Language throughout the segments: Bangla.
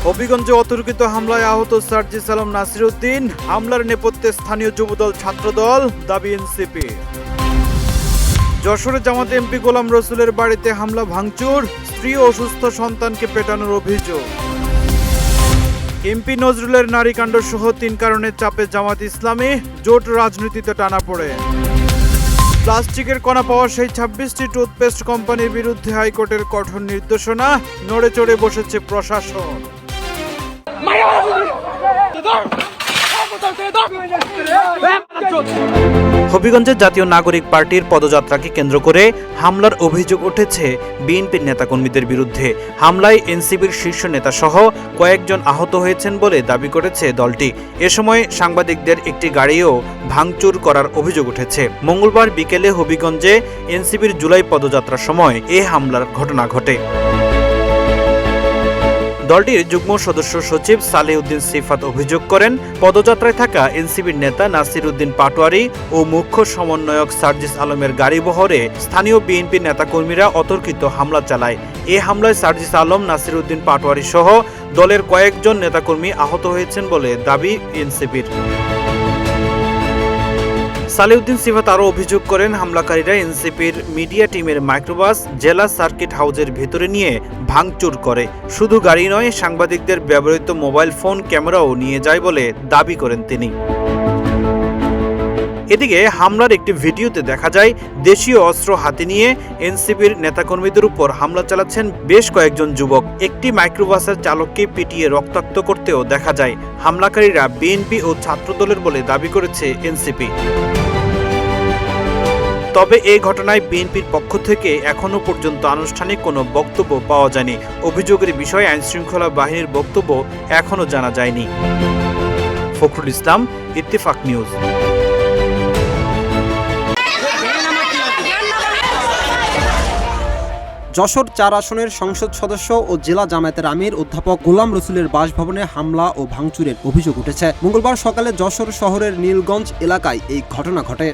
হবিগঞ্জে অতর্কিত হামলায় আহত সার্জিস আলম নাসিরউদ্দিন, হামলার নেপথ্যে স্থানীয় যুবদল ছাত্রদল, দাবি এনসিপি। যশোরে জামাত এমপি গোলাম রসুলের বাড়িতে হামলা ভাঙচুর, স্ত্রী ও অসুস্থ সন্তানকে পেটানোর অভিযোগ। এমপি নজরুলের নারীকাণ্ড সহ 3 কারণে চাপে জামাত ইসলামী, জোট রাজনীতিতে টানাপোড়ে। প্লাস্টিকের কণা পাওয়া সেই 26টি টুথপেস্ট কোম্পানির বিরুদ্ধে হাইকোর্টের কঠোর নির্দেশনা, নড়ে চড়ে বসেছে প্রশাসন। হবিগঞ্জের জাতীয় নাগরিক পার্টির পদযাত্রাকে কেন্দ্র করে হামলার অভিযোগ উঠেছে বিএনপির নেতাকর্মীদের বিরুদ্ধে। হামলায় এনসিপির শীর্ষ নেতা সহ কয়েকজন আহত হয়েছেন বলে দাবি করেছে দলটি। এ সময় সাংবাদিকদের একটি গাড়িও ভাঙচুর করার অভিযোগ উঠেছে। মঙ্গলবার বিকেলে হবিগঞ্জে এনসিপির জুলাই পদযাত্রার সময় এ হামলার ঘটনা ঘটে। দলটির যুগ্ম সদস্য সচিব সালেউদ্দিন সিফাত অভিযোগ করেন, পদযাত্রায় থাকা এনসিপির নেতা নাসিরউদ্দিন পাটোয়ারি ও মুখ্য সমন্বয়ক সার্জিস আলমের গাড়িবহরে স্থানীয় বিএনপি নেতাকর্মীরা অতর্কিত হামলা চালায়। এ হামলায় সার্জিস আলম, নাসিরউদ্দিন পাটোয়ারি সহ দলের কয়েকজন নেতাকর্মী আহত হয়েছেন বলে দাবি এনসিপির। সালেউদ্দিন সিফাত আরও অভিযোগ করেন, হামলাকারীরা এনসিপির মিডিয়া টিমের মাইক্রোবাস জেলা সার্কিট হাউসের ভেতরে নিয়ে ভাঙচুর করে। শুধু গাড়ি নয়, সাংবাদিকদের ব্যবহৃত মোবাইল ফোন, ক্যামেরাও নিয়ে যায় বলে দাবি করেন তিনি। এদিকে হামলার একটি ভিডিওতে দেখা যায় দেশীয় অস্ত্র হাতে নিয়ে এনসিপির নেতাকর্মীদের উপর হামলা চালাচ্ছেন বেশ কয়েকজন যুবক। একটি মাইক্রোবাসের চালককে পিটিয়ে রক্তাক্ত করতেও দেখা যায়। হামলাকারীরা বিএনপি ও ছাত্রদলের বলে দাবি করেছে এনসিপি। তবে এই ঘটনায় বিএনপির পক্ষ থেকে এখনও পর্যন্ত আনুষ্ঠানিক কোনো বক্তব্য পাওয়া যায়নি। অভিযোগের বিষয়ে আইনশৃঙ্খলা বাহিনীর বক্তব্য এখনও জানা যায়নি। ফখরুল ইসলাম, ইত্তেফাক নিউজ। যশোর 4 আসনের সংসদ সদস্য ও জেলা জামায়াতের আমির অধ্যাপক গোলাম রসুলের বাসভবনে হামলা ও ভাঙচুরের অভিযোগ উঠেছে। মঙ্গলবার সকালে যশোর শহরের নীলগঞ্জ এলাকায় এই ঘটনা ঘটে।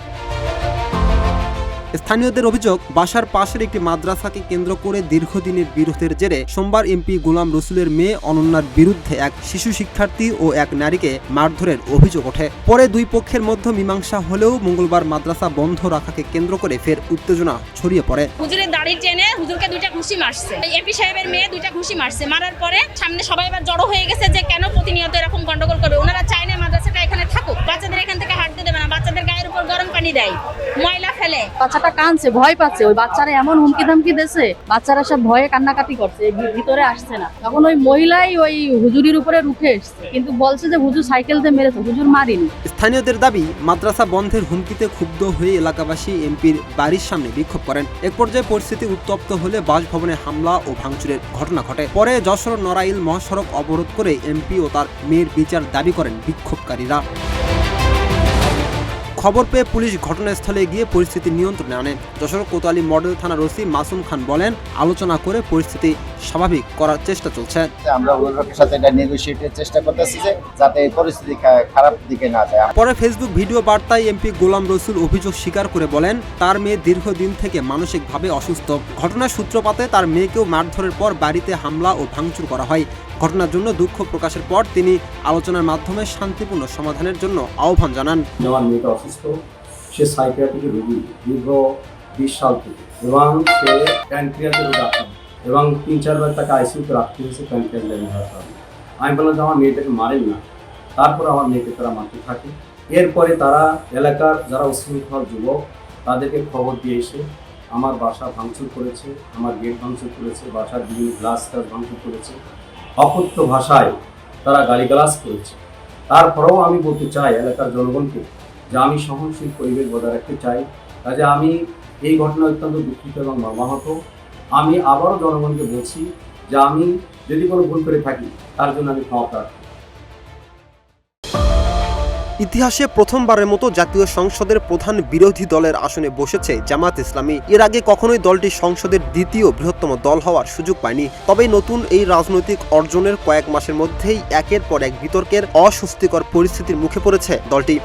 স্থানীয়দের অভিযোগ, বাসার পাশের একটি মাদ্রাসাকে কেন্দ্র করে দীর্ঘদিনের বিরোধের জেরে সোমবার এমপি গোলাম রসুলের মেয়ে অনন্যার বিরুদ্ধে এক শিশু শিক্ষার্থী ও এক নারীকে মারধরের অভিযোগ ওঠে। পরে দুই পক্ষের মধ্যে মীমাংসা হলেও মঙ্গলবার মাদ্রাসা বন্ধ রাখাকে কেন্দ্র করে ফের উত্তেজনা ছড়িয়ে পড়ে। হুজুরের দাড়ি টেনে হুজুরকে 2টা ঘুষি মারছে। এমপি সাহেবের মেয়ে 2টা ঘুষি মারছে। মারার পরে সামনে সবাই এবার জড়ো হয়ে গেছে যে কেন প্রতিনিয়ত এরকম গন্ডগোল করবে। ওনারা চায় না মাদ্রাসাটা এখানে থাকুক, বাচ্চাদের এখান থেকে হাঁটতে দেবে না, বাচ্চাদের গায়ের উপর গরম পানি দেয়, ময়লা ফেলে। বাচ্চাটা কাঁদছে, ভয় পাচ্ছে। ওই বাচ্চারা এমন হুমকি ধামকি দিয়েছে, বাচ্চারা সব ভয়ে কান্নাকাটি করছে, ভিতরে আসছে না। তখন ওই মহিলাই ওই হুজুরির উপরে রুখে এসছে, কিন্তু বলছে যে হুজুর সাইকেল দিয়ে মেরেছে, হুজুর মারিনি। স্থানীয়দের দাবি, মাদ্রাসা বন্ধের হুমকিতে ক্ষুব্ধ হয়ে এলাকাবাসী এমপির বাড়ির সামনে বিক্ষোভ করেন। এক পর্যায়ে পরিস্থিতি উত্তপ্ত হলে বাসভবনে হামলা ও ভাঙচুরের ঘটনা ঘটে। পরে যশোর নড়াইল মহাসড়ক অবরোধ করে এমপি ও তার মেয়ের বিচার দাবি করেন বিক্ষোভকারীরা। খবর পেয়ে পুলিশ ঘটনাস্থলে গিয়ে পরিস্থিতি নিয়ন্ত্রণে আনে। যশোর কোতোয়ালি মডেল থানার ওসি মাসুম খান বলেন, আলোচনা করে পরিস্থিতি স্বাভাবিক করার চেষ্টা চলছে। আমরা অভিভাবকের সাথে এটা নেগোশিয়েটের চেষ্টা করতেছি যে যাতে পরিস্থিতি খারাপ দিকে না যায়। পরে ফেসবুক ভিডিও বার্তায় এমপি গোলাম রসুল অভিযোগ স্বীকার করে বলেন, তার মেয়ে দীর্ঘদিন থেকে মানসিকভাবে অসুস্থ। ঘটনার সূত্রপাতে তার মেয়েকেও মারধরের পর বাড়িতে হামলা ও ভাঙচুর করা হয়। ঘটনার জন্য দুঃখ প্রকাশের পর তিনি আলোচনার মাধ্যমে শান্তিপূর্ণ সমাধানের জন্য আহ্বান জানান। আমার মেয়েটা অসুস্থ, সে সাইকিয়াট্রিক রোগী দীর্ঘ 20 সাল থেকে, এবং সে প্যানক্রিয়াসের রোগ আক্রান্ত, এবং 3-4 বার তাকে আইসিইউতে রাখতে হয়েছে প্যানক্রিয়াস ড্যামেজ হওয়ার কারণে। আমি বললাম যে আমার মেয়েটাকে মারেন না, তারপর আমার মেয়েকে তারা মারতে থাকে। এরপরে তারা এলাকার যারা উশৃঙ্খল যুবক তাদেরকে খবর দিয়ে এসে আমার বাসা ভাঙচুর করেছে, আমার গেট ভাঙচুর করেছে, বাসার বিভিন্ন গ্লাস ভাঙচুর করেছে, অকথ্য ভাষায় তারা গালিগালাজ করেছে। তারপরেও আমি বলতে চাই এলাকার জনগণকে যে আমি সহনশীল পরিবেশ বজায় রাখতে চাই। কাজে আমি এই ঘটনা অত্যন্ত দুঃখিত এবং মর্মাহত। আমি আবারও জনগণকে বলছি যে আমি যদি কোনো ভুল করে থাকি তার জন্য আমি ক্ষমা প্রার্থী। ইতিহাসে প্রথমবারের মতো জাতীয় সংসদের প্রধান বিরোধী দলের আসনে বসেছে জামাত ইসলামী। এর আগে কখনোই দলটি সংসদের দ্বিতীয় বৃহত্তম দল হওয়ার সুযোগ পায়নি। তবে নতুন এই রাজনৈতিক অর্জনের কয়েক মাসের মধ্যেই একের পর এক বিতর্কের অস্বস্তিকর পরিস্থিতির মুখে পড়েছে দলটি।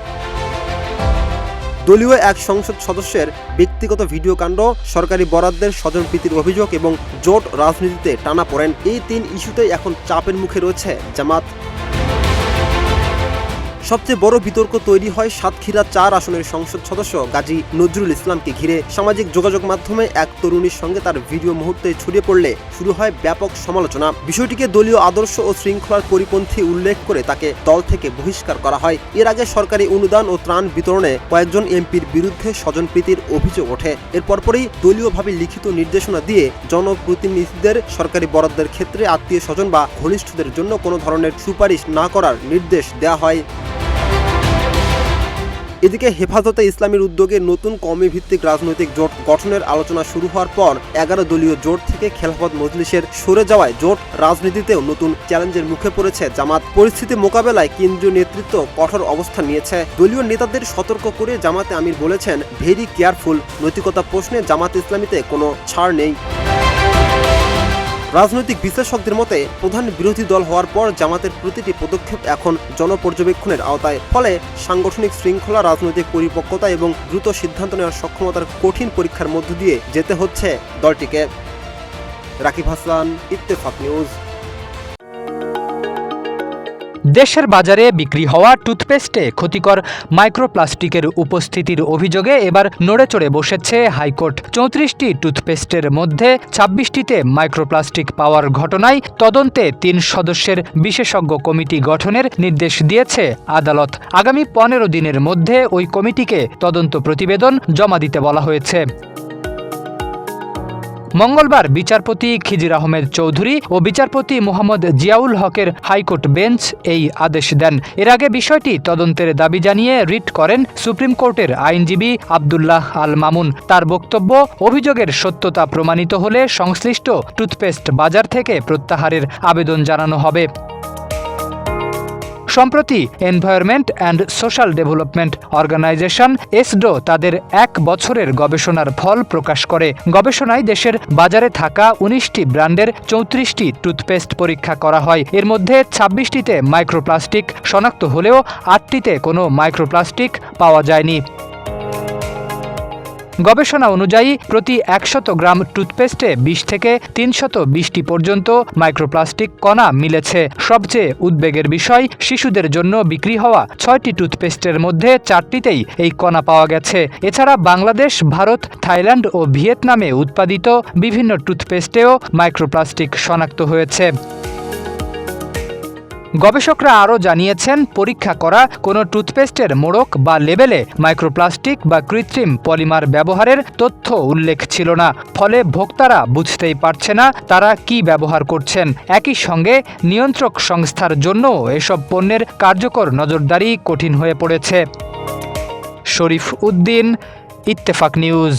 দলীয় এক সংসদ সদস্যের ব্যক্তিগত ভিডিও কাণ্ড, সরকারি বরাদ্দের স্বজনপ্রীতির অভিযোগ এবং জোট রাজনীতিতে টানাপোড়েন, এই 3 ইস্যুতেই এখন চাপের মুখে রয়েছে জামাত। সবচেয়ে বড় বিতর্ক তৈরি হয় সাতক্ষীরা 4 আসনের সংসদ সদস্য গাজী নজরুল ইসলামকে ঘিরে। সামাজিক যোগাযোগ মাধ্যমে এক তরুণীর সঙ্গে তার ভিডিও মুহূর্তে ছড়িয়ে পড়লে শুরু হয় ব্যাপক সমালোচনা। বিষয়টিকে দলীয় আদর্শ ও শৃঙ্খলার পরিপন্থী উল্লেখ করে তাকে দল থেকে বহিষ্কার করা হয়। এর আগে সরকারি অনুদান ও ত্রাণ বিতরণে কয়েকজন এমপির বিরুদ্ধে স্বজনপ্রীতির অভিযোগ ওঠে। এর পরপরই দলীয়ভাবে লিখিত নির্দেশনা দিয়ে জনপ্রতিনিধিদের সরকারি বরাদ্দের ক্ষেত্রে আত্মীয় স্বজন বা ঘনিষ্ঠদের জন্য কোনো ধরনের সুপারিশ না করার নির্দেশ দেওয়া হয়। এদিকে হেফাজতে ইসলামের উদ্যোগে নতুন কওমি ভিত্তিক রাজনৈতিক জোট গঠনের আলোচনা শুরু হওয়ার পর 11 দলীয় জোট থেকে খেলাফত মজলিসের সরে যাওয়ায় জোট রাজনীতিতেও নতুন চ্যালেঞ্জের মুখে পড়েছে জামাত। পরিস্থিতি মোকাবেলায় কেন্দ্রীয় নেতৃত্ব কঠোর অবস্থান নিয়েছে। দলীয় নেতাদের সতর্ক করে জামাতে আমির বলেছেন, ভেরি কেয়ারফুল, নৈতিকতা প্রশ্নে জামাত ইসলামীতে কোনো ছাড় নেই। রাজনৈতিক বিশ্লেষকদের মতে প্রধান বিরোধী দল হওয়ার পর জামাতের প্রতিটি পদক্ষেপ এখন জনপর্যবেক্ষণের আওতায়। ফলে সাংগঠনিক শৃঙ্খলা, রাজনৈতিক পরিপক্কতা এবং দ্রুত সিদ্ধান্ত নেওয়ার সক্ষমতার কঠিন পরীক্ষার মধ্য দিয়ে যেতে হচ্ছে দলটিকে। রাকিব হাসান, ইত্তেফাক নিউজ। দেশের বাজারে বিক্রি হওয়া টুথপেস্টে ক্ষতিকর মাইক্রোপ্লাস্টিকের উপস্থিতির অভিযোগে এবার নড়েচড়ে বসেছে হাইকোর্ট। 34টি টুথপেস্টের মধ্যে 26টিতে মাইক্রোপ্লাস্টিক পাওয়ার ঘটনায় তদন্তে 3 সদস্যের বিশেষজ্ঞ কমিটি গঠনের নির্দেশ দিয়েছে আদালত। আগামী 15 দিনের মধ্যে ওই কমিটিকে তদন্ত প্রতিবেদন জমা দিতে বলা হয়েছে। মঙ্গলবার বিচারপতি খিজির আহমেদ চৌধুরী ও বিচারপতি মোহাম্মদ জিয়াউল হকের হাইকোর্ট বেঞ্চ এই আদেশ দেন। এর আগে বিষয়টি তদন্তের দাবি জানিয়ে রিট করেন সুপ্রিম কোর্টের আইনজীবী আব্দুল্লাহ আল মামুন। তার বক্তব্য, অভিযোগের সত্যতা প্রমাণিত হলে সংশ্লিষ্ট টুথপেস্ট বাজার থেকে প্রত্যাহারের আবেদন জানানো হবে। সম্প্রতি environment and social development organisation ESDO তাদের 1 বছরের গবেষণার ফল প্রকাশ করে। গবেষণায় দেশের বাজারে থাকা 19টি ব্র্যান্ডের 34টি টুথপেস্ট পরীক্ষা করা হয়। এর মধ্যে 26টিতে মাইক্রোপ্লাস্টিক শনাক্ত হলেও 8টিতে কোনো মাইক্রোপ্লাস্টিক পাওয়া যায়নি। গবেষণা অনুযায়ী প্রতি 100 গ্রাম টুথপেস্টে 20 থেকে 320টি পর্যন্ত মাইক্রোপ্লাস্টিক কণা মিলেছে। সবচেয়ে উদ্বেগের বিষয়, শিশুদের জন্য বিক্রি হওয়া 6টি টুথপেস্টের মধ্যে 4টিতেই এই কণা পাওয়া গেছে। এছাড়া বাংলাদেশ, ভারত, থাইল্যান্ড ও ভিয়েতনামে উৎপাদিত বিভিন্ন টুথপেস্টেও মাইক্রোপ্লাস্টিক শনাক্ত হয়েছে। গবেষকরা আরও জানিয়েছেন, পরীক্ষা করা কোনো টুথপেস্টের মোড়ক বা লেবেলে মাইক্রোপ্লাস্টিক বা কৃত্রিম পলিমার ব্যবহারের তথ্য উল্লেখ ছিল না। ফলে ভোক্তারা বুঝতেই পারছে না তারা কি ব্যবহার করছেন। একই সঙ্গে নিয়ন্ত্রক সংস্থার জন্যও এসব পণ্যের কার্যকর নজরদারি কঠিন হয়ে পড়েছে। শরীফ উদ্দিন, ইত্তেফাক নিউজ।